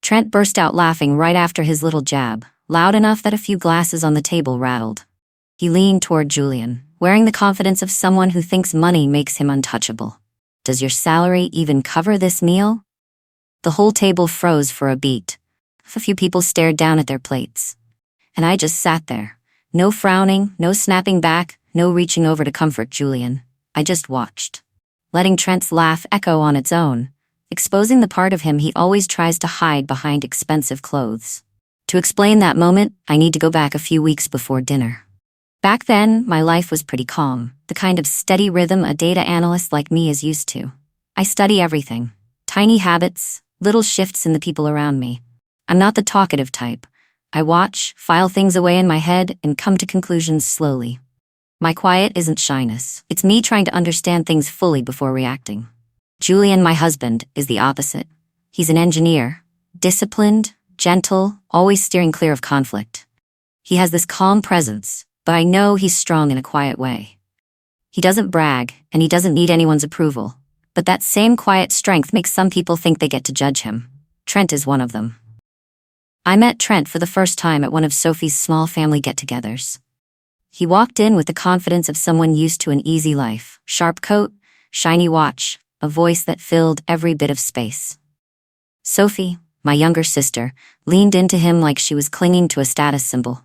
Trent burst out laughing right after his little jab, loud enough that a few glasses on the table rattled. He leaned toward Julian, wearing the confidence of someone who thinks money makes him untouchable. "Does your salary even cover this meal?" The whole table froze for a beat. A few people stared down at their plates. And I just sat there. No frowning, no snapping back, no reaching over to comfort Julian. I just watched, letting Trent's laugh echo on its own, exposing the part of him he always tries to hide behind expensive clothes. To explain that moment, I need to go back a few weeks before dinner. Back then, my life was pretty calm, the kind of steady rhythm a data analyst like me is used to. I study everything, tiny habits, little shifts in the people around me. I'm not the talkative type. I watch, file things away in my head, and come to conclusions slowly. My quiet isn't shyness. It's me trying to understand things fully before reacting. Julian, my husband, is the opposite. He's an engineer, disciplined, gentle, always steering clear of conflict. He has this calm presence, but I know he's strong in a quiet way. He doesn't brag, and he doesn't need anyone's approval. But that same quiet strength makes some people think they get to judge him. Trent is one of them. I met Trent for the first time at one of Sophie's small family get-togethers. He walked in with the confidence of someone used to an easy life. Sharp coat, shiny watch, a voice that filled every bit of space. Sophie, my younger sister, leaned into him like she was clinging to a status symbol.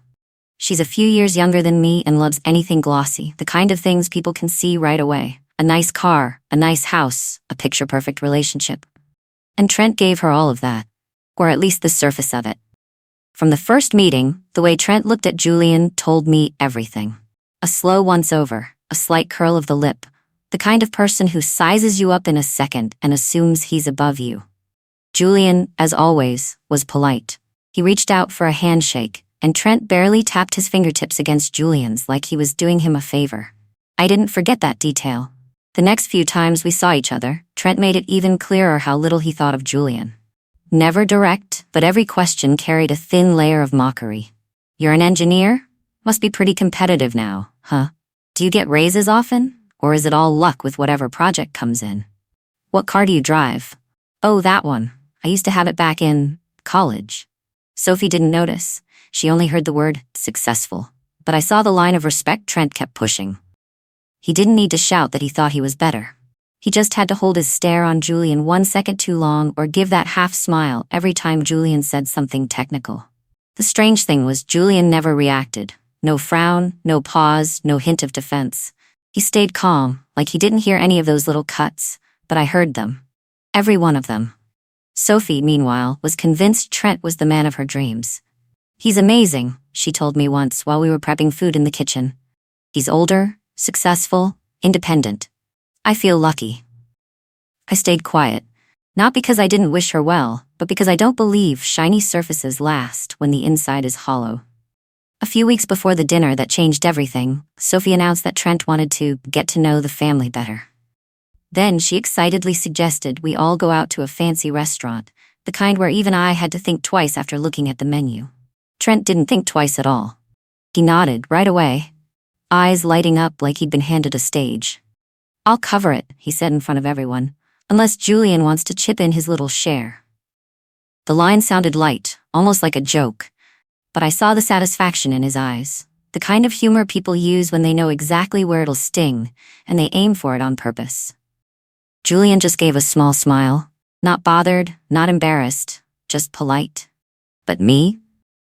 She's a few years younger than me and loves anything glossy, the kind of things people can see right away. A nice car, a nice house, a picture-perfect relationship. And Trent gave her all of that, or at least the surface of it. From the first meeting, the way Trent looked at Julian told me everything. A slow once-over, a slight curl of the lip, the kind of person who sizes you up in a second and assumes he's above you. Julian, as always, was polite. He reached out for a handshake, and Trent barely tapped his fingertips against Julian's like he was doing him a favor. I didn't forget that detail. The next few times we saw each other, Trent made it even clearer how little he thought of Julian. Never direct, but every question carried a thin layer of mockery. "You're an engineer? Must be pretty competitive now, huh? Do you get raises often? Or is it all luck with whatever project comes in? What car do you drive?" "Oh, that one. I used to have it back in college." Sophie didn't notice. She only heard the word successful. But I saw the line of respect Trent kept pushing. He didn't need to shout that he thought he was better. He just had to hold his stare on Julian 1 second too long or give that half smile every time Julian said something technical. The strange thing was Julian never reacted. No frown, no pause, no hint of defense. He stayed calm, like he didn't hear any of those little cuts, but I heard them. Every one of them. Sophie, meanwhile, was convinced Trent was the man of her dreams. "He's amazing," she told me once while we were prepping food in the kitchen. "He's older, successful, independent. I feel lucky." I stayed quiet, not because I didn't wish her well, but because I don't believe shiny surfaces last when the inside is hollow. A few weeks before the dinner that changed everything, Sophie announced that Trent wanted to get to know the family better. Then she excitedly suggested we all go out to a fancy restaurant, the kind where even I had to think twice after looking at the menu. Trent didn't think twice at all. He nodded right away, eyes lighting up like he'd been handed a stage. "I'll cover it," he said in front of everyone, "unless Julian wants to chip in his little share." The line sounded light, almost like a joke, but I saw the satisfaction in his eyes, the kind of humor people use when they know exactly where it'll sting, and they aim for it on purpose. Julian just gave a small smile, not bothered, not embarrassed, just polite. But me?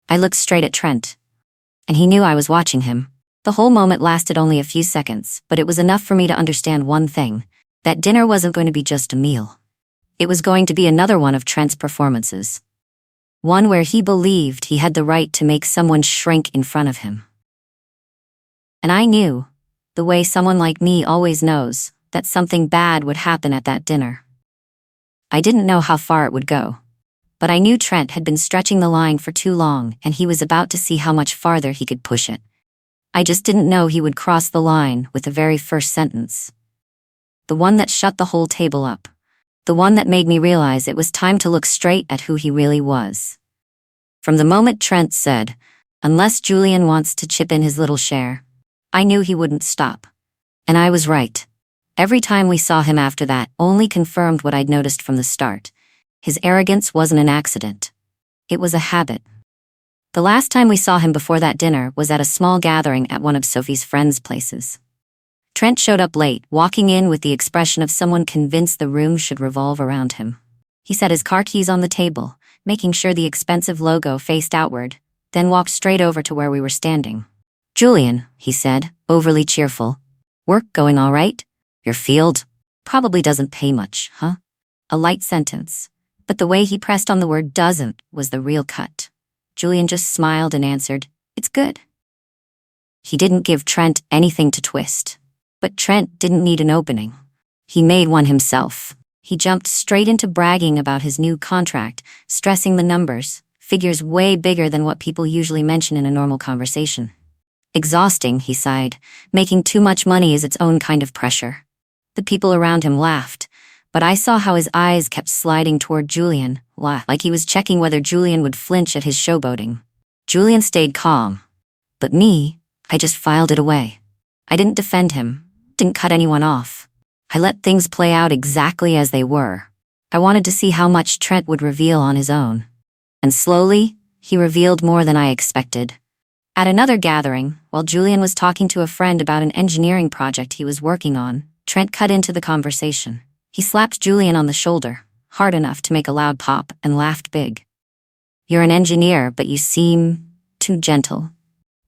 I looked straight at Trent, and he knew I was watching him. The whole moment lasted only a few seconds, but it was enough for me to understand one thing, that dinner wasn't going to be just a meal. It was going to be another one of Trent's performances. One where he believed he had the right to make someone shrink in front of him. And I knew, the way someone like me always knows, that something bad would happen at that dinner. I didn't know how far it would go, but I knew Trent had been stretching the line for too long and he was about to see how much farther he could push it. I just didn't know he would cross the line with the very first sentence. The one that shut the whole table up. The one that made me realize it was time to look straight at who he really was. From the moment Trent said, "Unless Julian wants to chip in his little share," I knew he wouldn't stop. And I was right. Every time we saw him after that only confirmed what I'd noticed from the start. His arrogance wasn't an accident. It was a habit. The last time we saw him before that dinner was at a small gathering at one of Sophie's friends' places. Trent showed up late, walking in with the expression of someone convinced the room should revolve around him. He set his car keys on the table, making sure the expensive logo faced outward, then walked straight over to where we were standing. "Julian," he said, overly cheerful. "Work going all right? Your field probably doesn't pay much, huh?" A light sentence, but the way he pressed on the word "doesn't" was the real cut. Julian just smiled and answered, "It's good." He didn't give Trent anything to twist. But Trent didn't need an opening. He made one himself. He jumped straight into bragging about his new contract, stressing the numbers, figures way bigger than what people usually mention in a normal conversation. "Exhausting," he sighed. "Making too much money is its own kind of pressure." The people around him laughed, but I saw how his eyes kept sliding toward Julian, like he was checking whether Julian would flinch at his showboating. Julian stayed calm. But me, I just filed it away. I didn't defend him, didn't cut anyone off. I let things play out exactly as they were. I wanted to see how much Trent would reveal on his own. And slowly, he revealed more than I expected. At another gathering, while Julian was talking to a friend about an engineering project he was working on, Trent cut into the conversation. He slapped Julian on the shoulder, hard enough to make a loud pop, and laughed big. "You're an engineer, but you seem too gentle.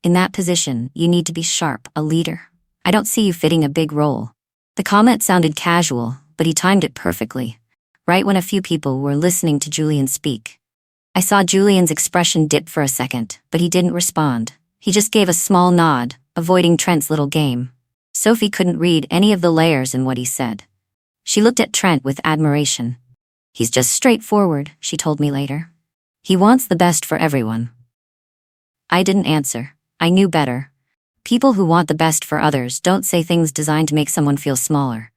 In that position, you need to be sharp, a leader. I don't see you fitting a big role." The comment sounded casual, but he timed it perfectly, right when a few people were listening to Julian speak. I saw Julian's expression dip for a second, but he didn't respond. He just gave a small nod, avoiding Trent's little game. Sophie couldn't read any of the layers in what he said. She looked at Trent with admiration. "He's just straightforward," she told me later. "He wants the best for everyone." I didn't answer. I knew better. People who want the best for others don't say things designed to make someone feel smaller.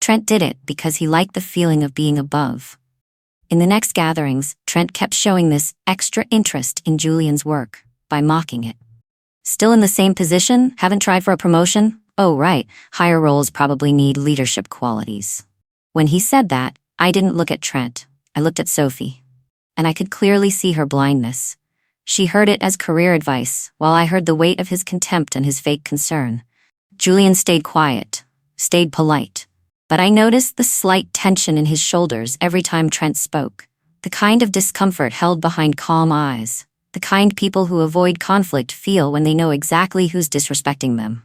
Trent did it because he liked the feeling of being above. In the next gatherings, Trent kept showing this extra interest in Julian's work by mocking it. "Still in the same position? Haven't tried for a promotion? Oh, right, higher roles probably need leadership qualities." When he said that, I didn't look at Trent. I looked at Sophie. And I could clearly see her blindness. She heard it as career advice, while I heard the weight of his contempt and his fake concern. Julian stayed quiet, stayed polite. But I noticed the slight tension in his shoulders every time Trent spoke. The kind of discomfort held behind calm eyes. The kind people who avoid conflict feel when they know exactly who's disrespecting them.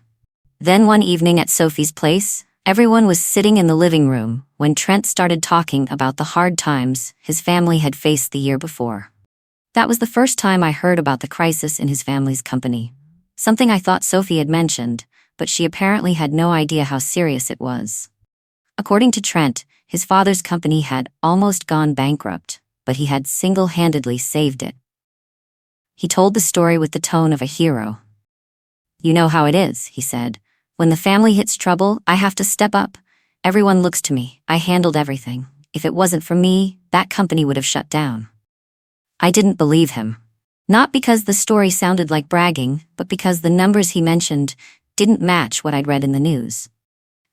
Then one evening at Sophie's place, everyone was sitting in the living room when Trent started talking about the hard times his family had faced the year before. That was the first time I heard about the crisis in his family's company. Something I thought Sophie had mentioned, but she apparently had no idea how serious it was. According to Trent, his father's company had almost gone bankrupt, but he had single-handedly saved it. He told the story with the tone of a hero. "You know how it is," he said. "When the family hits trouble, I have to step up. Everyone looks to me. I handled everything. If it wasn't for me, that company would have shut down." I didn't believe him. Not because the story sounded like bragging, but because the numbers he mentioned didn't match what I'd read in the news.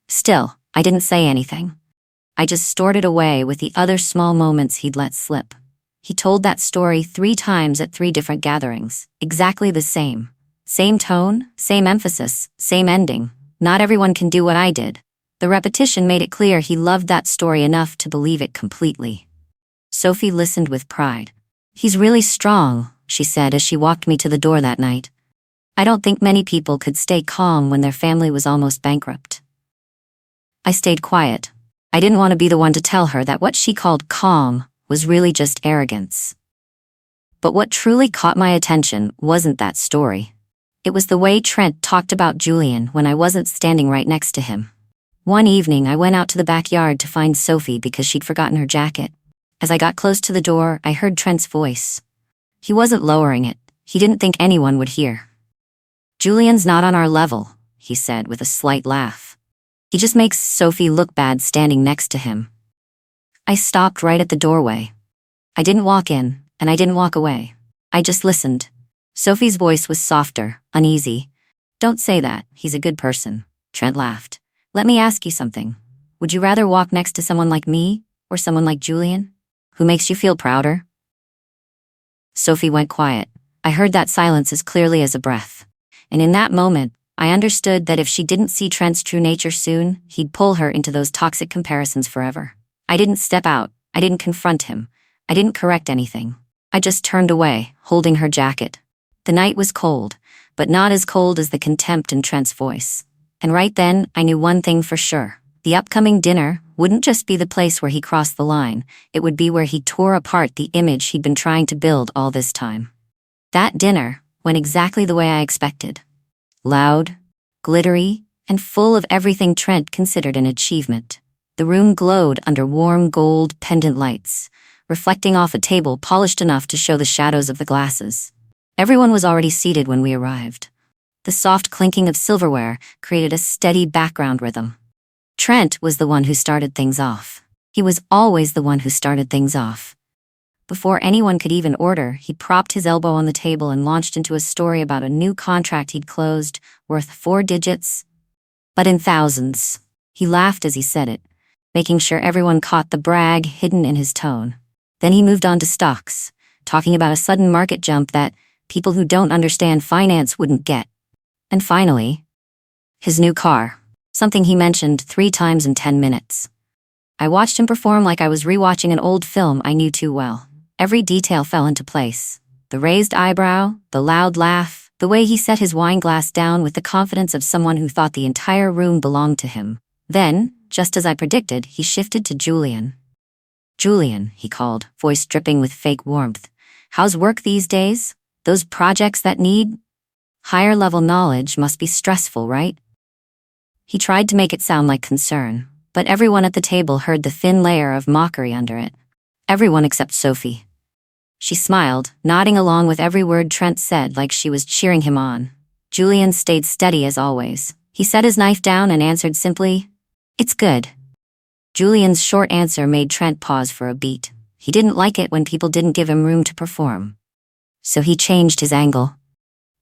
Still, I didn't say anything. I just stored it away with the other small moments he'd let slip. He told that story 3 times at 3 different gatherings, exactly the same. Same tone, same emphasis, same ending. Not everyone can do what I did. The repetition made it clear he loved that story enough to believe it completely. Sophie listened with pride. "He's really strong," she said as she walked me to the door that night. "I don't think many people could stay calm when their family was almost bankrupt." I stayed quiet. I didn't want to be the one to tell her that what she called calm was really just arrogance. But what truly caught my attention wasn't that story. It was the way Trent talked about Julian when I wasn't standing right next to him. One evening, I went out to the backyard to find Sophie because she'd forgotten her jacket. As I got close to the door, I heard Trent's voice. He wasn't lowering it. He didn't think anyone would hear. "Julian's not on our level," he said with a slight laugh. "He just makes Sophie look bad standing next to him." I stopped right at the doorway. I didn't walk in, and I didn't walk away. I just listened. Sophie's voice was softer, uneasy. "Don't say that. He's a good person." Trent laughed. "Let me ask you something. Would you rather walk next to someone like me or someone like Julian? Who makes you feel prouder?" Sophie went quiet. I heard that silence as clearly as a breath. And in that moment, I understood that if she didn't see Trent's true nature soon, he'd pull her into those toxic comparisons forever. I didn't step out. I didn't confront him. I didn't correct anything. I just turned away, holding her jacket. The night was cold, but not as cold as the contempt in Trent's voice. And right then, I knew one thing for sure. The upcoming dinner wouldn't just be the place where he crossed the line, it would be where he tore apart the image he'd been trying to build all this time. That dinner went exactly the way I expected. Loud, glittery, and full of everything Trent considered an achievement. The room glowed under warm gold pendant lights, reflecting off a table polished enough to show the shadows of the glasses. Everyone was already seated when we arrived. The soft clinking of silverware created a steady background rhythm. Trent was the one who started things off. He was always the one who started things off. Before anyone could even order, he propped his elbow on the table and launched into a story about a new contract he'd closed, worth 4 digits, but in thousands. He laughed as he said it, making sure everyone caught the brag hidden in his tone. Then he moved on to stocks, talking about a sudden market jump that people who don't understand finance wouldn't get. And finally, his new car, something he mentioned 3 times in 10 minutes. I watched him perform like I was rewatching an old film I knew too well. Every detail fell into place. The raised eyebrow, the loud laugh, the way he set his wine glass down with the confidence of someone who thought the entire room belonged to him. Then, just as I predicted, he shifted to Julian. "Julian," he called, voice dripping with fake warmth. "How's work these days? Those projects that need higher-level knowledge must be stressful, right?" He tried to make it sound like concern, but everyone at the table heard the thin layer of mockery under it. Everyone except Sophie. She smiled, nodding along with every word Trent said like she was cheering him on. Julian stayed steady as always. He set his knife down and answered simply, "It's good." Julian's short answer made Trent pause for a beat. He didn't like it when people didn't give him room to perform. So he changed his angle.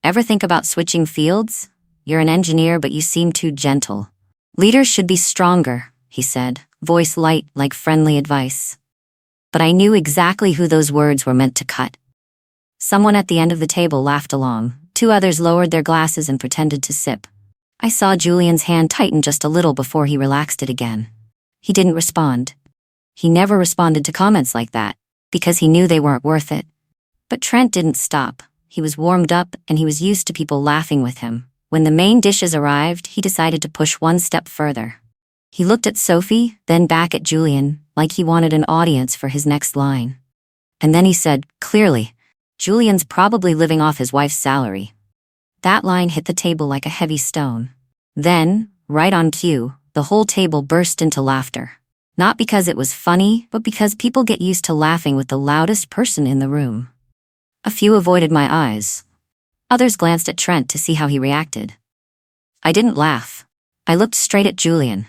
"Ever think about switching fields? You're an engineer, but you seem too gentle. Leaders should be stronger," he said, voice light like friendly advice. But I knew exactly who those words were meant to cut. Someone at the end of the table laughed along. 2 others lowered their glasses and pretended to sip. I saw Julian's hand tighten just a little before he relaxed it again. He didn't respond. He never responded to comments like that, because he knew they weren't worth it. But Trent didn't stop. He was warmed up and he was used to people laughing with him. When the main dishes arrived, he decided to push one step further. He looked at Sophie, then back at Julian, like he wanted an audience for his next line. And then he said, clearly, "Julian's probably living off his wife's salary." That line hit the table like a heavy stone. Then, right on cue, the whole table burst into laughter. Not because it was funny, but because people get used to laughing with the loudest person in the room. A few avoided my eyes. Others glanced at Trent to see how he reacted. I didn't laugh. I looked straight at Julian.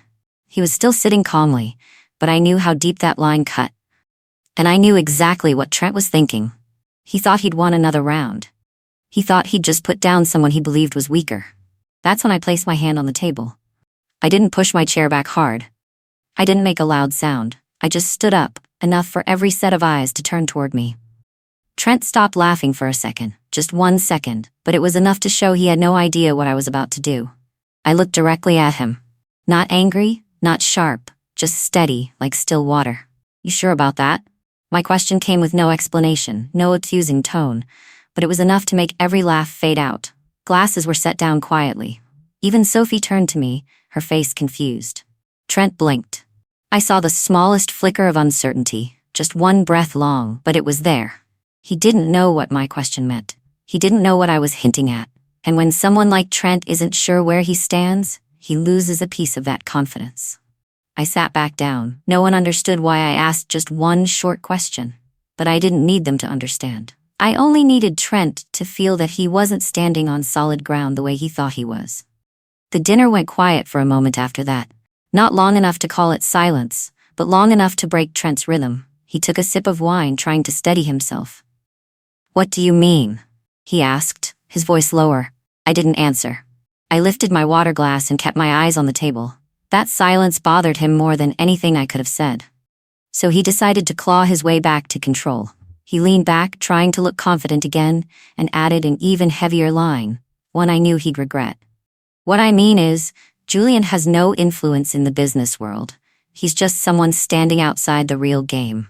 He was still sitting calmly, but I knew how deep that line cut. And I knew exactly what Trent was thinking. He thought he'd won another round. He thought he'd just put down someone he believed was weaker. That's when I placed my hand on the table. I didn't push my chair back hard. I didn't make a loud sound. I just stood up, enough for every set of eyes to turn toward me. Trent stopped laughing for a second, just 1 second, but it was enough to show he had no idea what I was about to do. I looked directly at him. Not angry, not sharp, just steady, like still water. "You sure about that?" My question came with no explanation, no accusing tone, but it was enough to make every laugh fade out. Glasses were set down quietly. Even Sophie turned to me, her face confused. Trent blinked. I saw the smallest flicker of uncertainty, just 1 breath long, but it was there. He didn't know what my question meant. He didn't know what I was hinting at. And when someone like Trent isn't sure where he stands, he loses a piece of that confidence. I sat back down. No one understood why I asked just 1 short question. But I didn't need them to understand. I only needed Trent to feel that he wasn't standing on solid ground the way he thought he was. The dinner went quiet for a moment after that. Not long enough to call it silence, but long enough to break Trent's rhythm. He took a sip of wine, trying to steady himself. "What do you mean?" he asked, his voice lower. I didn't answer. I lifted my water glass and kept my eyes on the table. That silence bothered him more than anything I could have said. So he decided to claw his way back to control. He leaned back, trying to look confident again, and added an even heavier line, one I knew he'd regret. What I mean is, Julian has no influence in the business world. He's just someone standing outside the real game.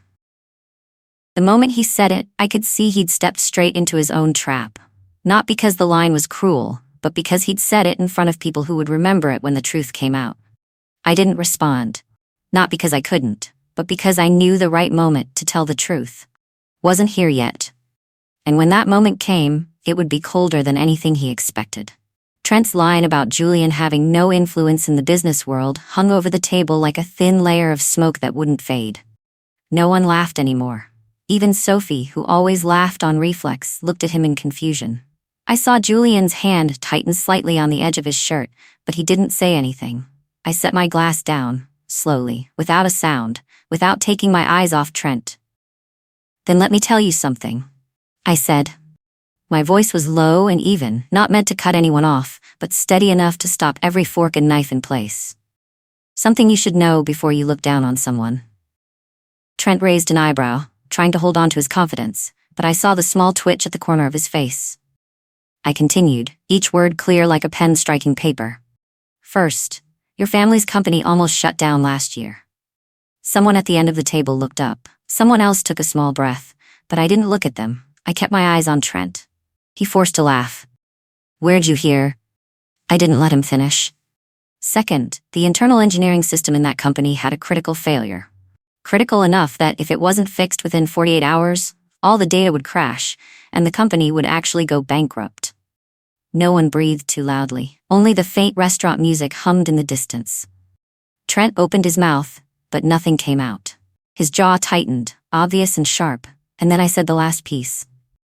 The moment he said it, I could see he'd stepped straight into his own trap. Not because the line was cruel, but because he'd said it in front of people who would remember it when the truth came out. I didn't respond. Not because I couldn't, but because I knew the right moment to tell the truth wasn't here yet. And when that moment came, it would be colder than anything he expected. Trent's line about Julian having no influence in the business world hung over the table like a thin layer of smoke that wouldn't fade. No one laughed anymore. Even Sophie, who always laughed on reflex, looked at him in confusion. I saw Julian's hand tighten slightly on the edge of his shirt, but he didn't say anything. I set my glass down, slowly, without a sound, without taking my eyes off Trent. "Then let me tell you something," I said. My voice was low and even, not meant to cut anyone off, but steady enough to stop every fork and knife in place. "Something you should know before you look down on someone." Trent raised an eyebrow, trying to hold on to his confidence, but I saw the small twitch at the corner of his face. I continued, each word clear like a pen striking paper. "First, your family's company almost shut down last year." Someone at the end of the table looked up. Someone else took a small breath, but I didn't look at them. I kept my eyes on Trent. He forced a laugh. "Where'd you hear?" I didn't let him finish. "Second, the internal engineering system in that company had a critical failure. Critical enough that if it wasn't fixed within 48 hours, all the data would crash, and the company would actually go bankrupt." No one breathed too loudly. Only the faint restaurant music hummed in the distance. Trent opened his mouth, but nothing came out. His jaw tightened, obvious and sharp, and then I said the last piece.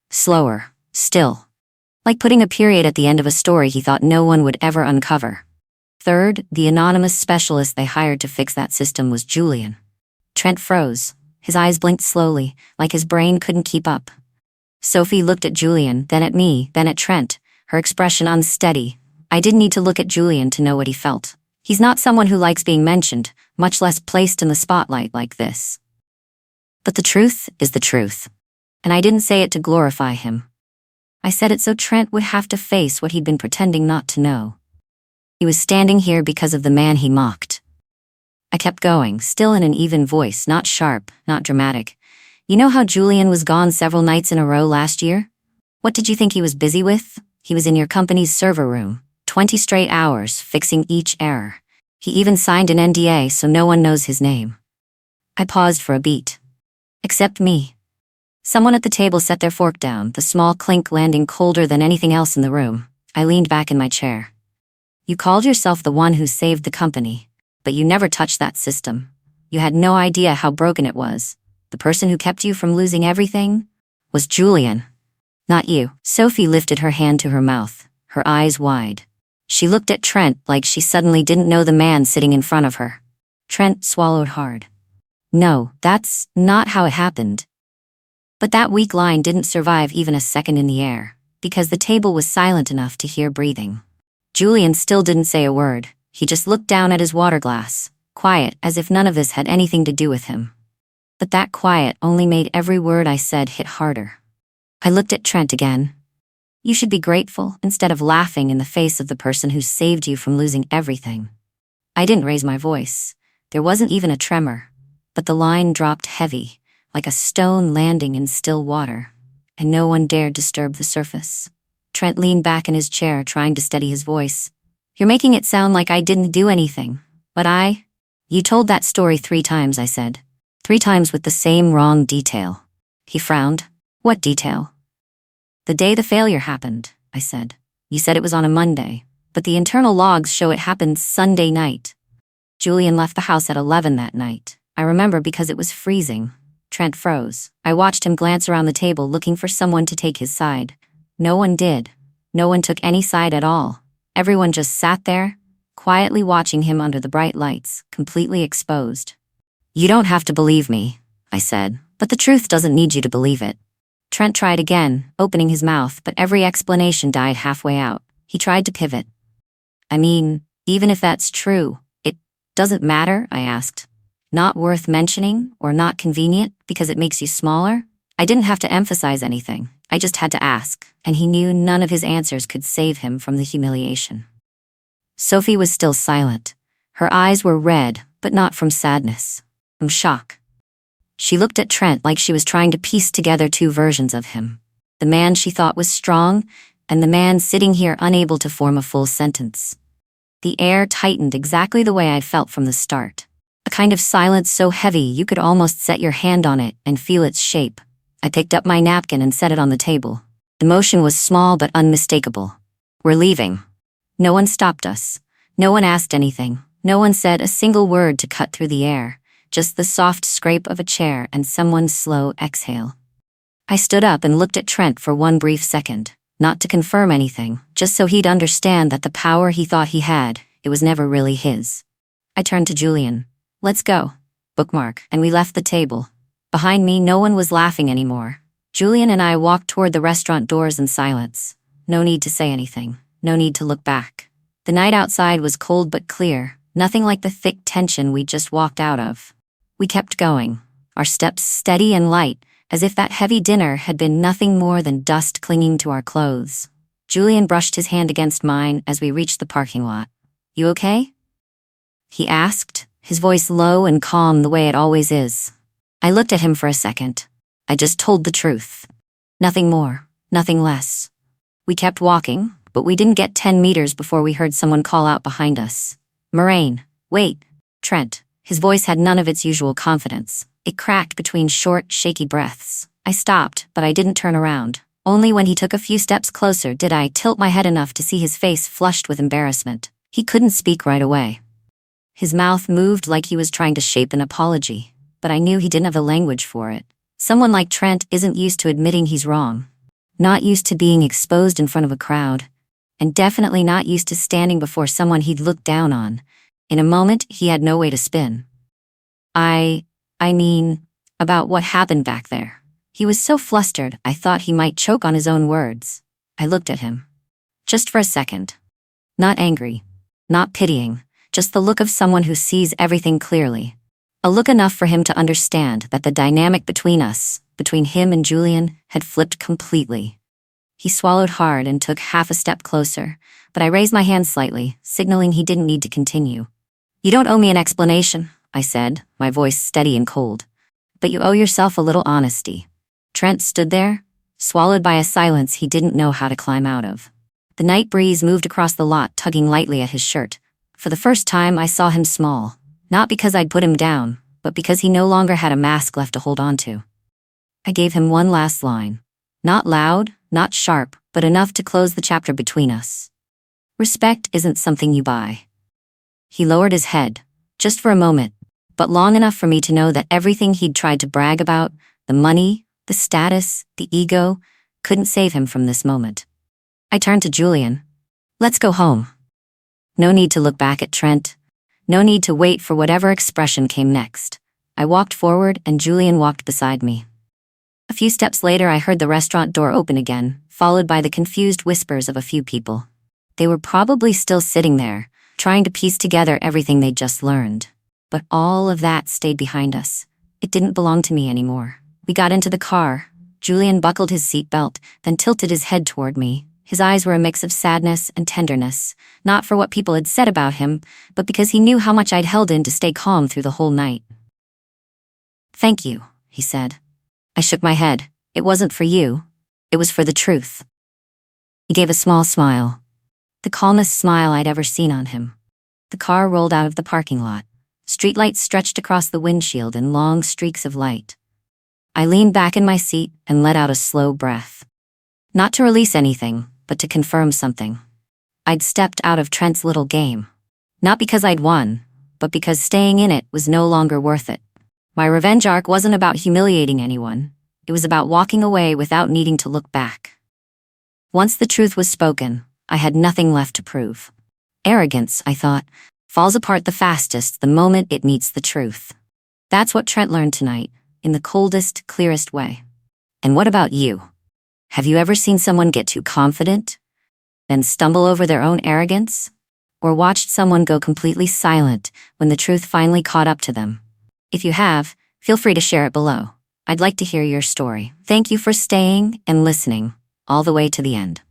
Slower, still. Like putting a period at the end of a story he thought no one would ever uncover. "Third, the anonymous specialist they hired to fix that system was Julian." Trent froze. His eyes blinked slowly, like his brain couldn't keep up. Sophie looked at Julian, then at me, then at Trent, her expression unsteady. I didn't need to look at Julian to know what he felt. He's not someone who likes being mentioned, much less placed in the spotlight like this. But the truth is the truth. And I didn't say it to glorify him. I said it so Trent would have to face what he'd been pretending not to know. He was standing here because of the man he mocked. I kept going, still in an even voice, not sharp, not dramatic. "You know how Julian was gone several nights in a row last year? What did you think he was busy with? He was in your company's server room, 20 straight hours, fixing each error. He even signed an NDA so no one knows his name." I paused for a beat. Except me. Someone at the table set their fork down, the small clink landing colder than anything else in the room. I leaned back in my chair. "You called yourself the one who saved the company, but you never touched that system. You had no idea how broken it was. The person who kept you from losing everything was Julian, not you." Sophie lifted her hand to her mouth, her eyes wide. She looked at Trent like she suddenly didn't know the man sitting in front of her. Trent swallowed hard. "No, that's not how it happened." But that weak line didn't survive even a second in the air, because the table was silent enough to hear breathing. Julian still didn't say a word. He just looked down at his water glass, quiet as if none of this had anything to do with him. But that quiet only made every word I said hit harder. I looked at Trent again. "You should be grateful instead of laughing in the face of the person who saved you from losing everything." I didn't raise my voice. There wasn't even a tremor. But the line dropped heavy, like a stone landing in still water, and no one dared disturb the surface. Trent leaned back in his chair, trying to steady his voice. "You're making it sound like I didn't do anything, but You told that story 3 times, I said. 3 times with the same wrong detail." He frowned. "What detail?" "The day the failure happened," I said. "You said it was on a Monday, but the internal logs show it happened Sunday night. Julian left the house at 11 that night. I remember because it was freezing." Trent froze. I watched him glance around the table looking for someone to take his side. No one did. No one took any side at all. Everyone just sat there, quietly watching him under the bright lights, completely exposed. "You don't have to believe me," I said, "but the truth doesn't need you to believe it." Trent tried again, opening his mouth, but every explanation died halfway out. He tried to pivot. "I mean, even if that's true, it doesn't matter?" I asked. "Not worth mentioning or not convenient because it makes you smaller?" I didn't have to emphasize anything. I just had to ask, and he knew none of his answers could save him from the humiliation. Sophie was still silent. Her eyes were red, but not from sadness, from shock. She looked at Trent like she was trying to piece together two versions of him. The man she thought was strong, and the man sitting here unable to form a full sentence. The air tightened exactly the way I'd felt from the start. A kind of silence so heavy you could almost set your hand on it and feel its shape. I picked up my napkin and set it on the table. The motion was small but unmistakable. We're leaving. No one stopped us. No one asked anything. No one said a single word to cut through the air. Just the soft scrape of a chair and someone's slow exhale. I stood up and looked at Trent for one brief second, not to confirm anything, just so he'd understand that the power he thought he had, it was never really his. I turned to Julian. Let's go. Bookmark. And we left the table. Behind me, no one was laughing anymore. Julian and I walked toward the restaurant doors in silence. No need to say anything. No need to look back. The night outside was cold but clear, nothing like the thick tension we'd just walked out of. We kept going, our steps steady and light, as if that heavy dinner had been nothing more than dust clinging to our clothes. Julian brushed his hand against mine as we reached the parking lot. You okay? He asked, his voice low and calm the way it always is. I looked at him for a second. I just told the truth. Nothing more, nothing less. We kept walking, but we didn't get 10 meters before we heard someone call out behind us. Moraine, wait. Trent. His voice had none of its usual confidence. It cracked between short, shaky breaths. I stopped, but I didn't turn around. Only when he took a few steps closer did I tilt my head enough to see his face flushed with embarrassment. He couldn't speak right away. His mouth moved like he was trying to shape an apology, but I knew he didn't have the language for it. Someone like Trent isn't used to admitting he's wrong. Not used to being exposed in front of a crowd. And definitely not used to standing before someone he'd looked down on. In a moment, he had no way to spin. I mean, about what happened back there. He was so flustered, I thought he might choke on his own words. I looked at him. Just for a second. Not angry. Not pitying. Just the look of someone who sees everything clearly. A look enough for him to understand that the dynamic between us, between him and Julian, had flipped completely. He swallowed hard and took half a step closer, but I raised my hand slightly, signaling he didn't need to continue. You don't owe me an explanation, I said, my voice steady and cold. But you owe yourself a little honesty. Trent stood there, swallowed by a silence he didn't know how to climb out of. The night breeze moved across the lot, tugging lightly at his shirt. For the first time, I saw him small. Not because I'd put him down, but because he no longer had a mask left to hold on to. I gave him one last line. Not loud, not sharp, but enough to close the chapter between us. Respect isn't something you buy. He lowered his head, just for a moment, but long enough for me to know that everything he'd tried to brag about, the money, the status, the ego, couldn't save him from this moment. I turned to Julian. Let's go home. No need to look back at Trent. No need to wait for whatever expression came next. I walked forward and Julian walked beside me. A few steps later, I heard the restaurant door open again, followed by the confused whispers of a few people. They were probably still sitting there, trying to piece together everything they'd just learned. But all of that stayed behind us. It didn't belong to me anymore. We got into the car. Julian buckled his seatbelt, then tilted his head toward me. His eyes were a mix of sadness and tenderness, not for what people had said about him, but because he knew how much I'd held in to stay calm through the whole night. Thank you, he said. I shook my head. It wasn't for you. It was for the truth. He gave a small smile. The calmest smile I'd ever seen on him. The car rolled out of the parking lot. Streetlights stretched across the windshield in long streaks of light. I leaned back in my seat and let out a slow breath. Not to release anything, but to confirm something. I'd stepped out of Trent's little game. Not because I'd won, but because staying in it was no longer worth it. My revenge arc wasn't about humiliating anyone. It was about walking away without needing to look back. Once the truth was spoken, I had nothing left to prove. Arrogance, I thought, falls apart the fastest the moment it meets the truth. That's what Trent learned tonight, in the coldest, clearest way. And what about you? Have you ever seen someone get too confident, then stumble over their own arrogance? Or watched someone go completely silent when the truth finally caught up to them? If you have, feel free to share it below. I'd like to hear your story. Thank you for staying and listening all the way to the end.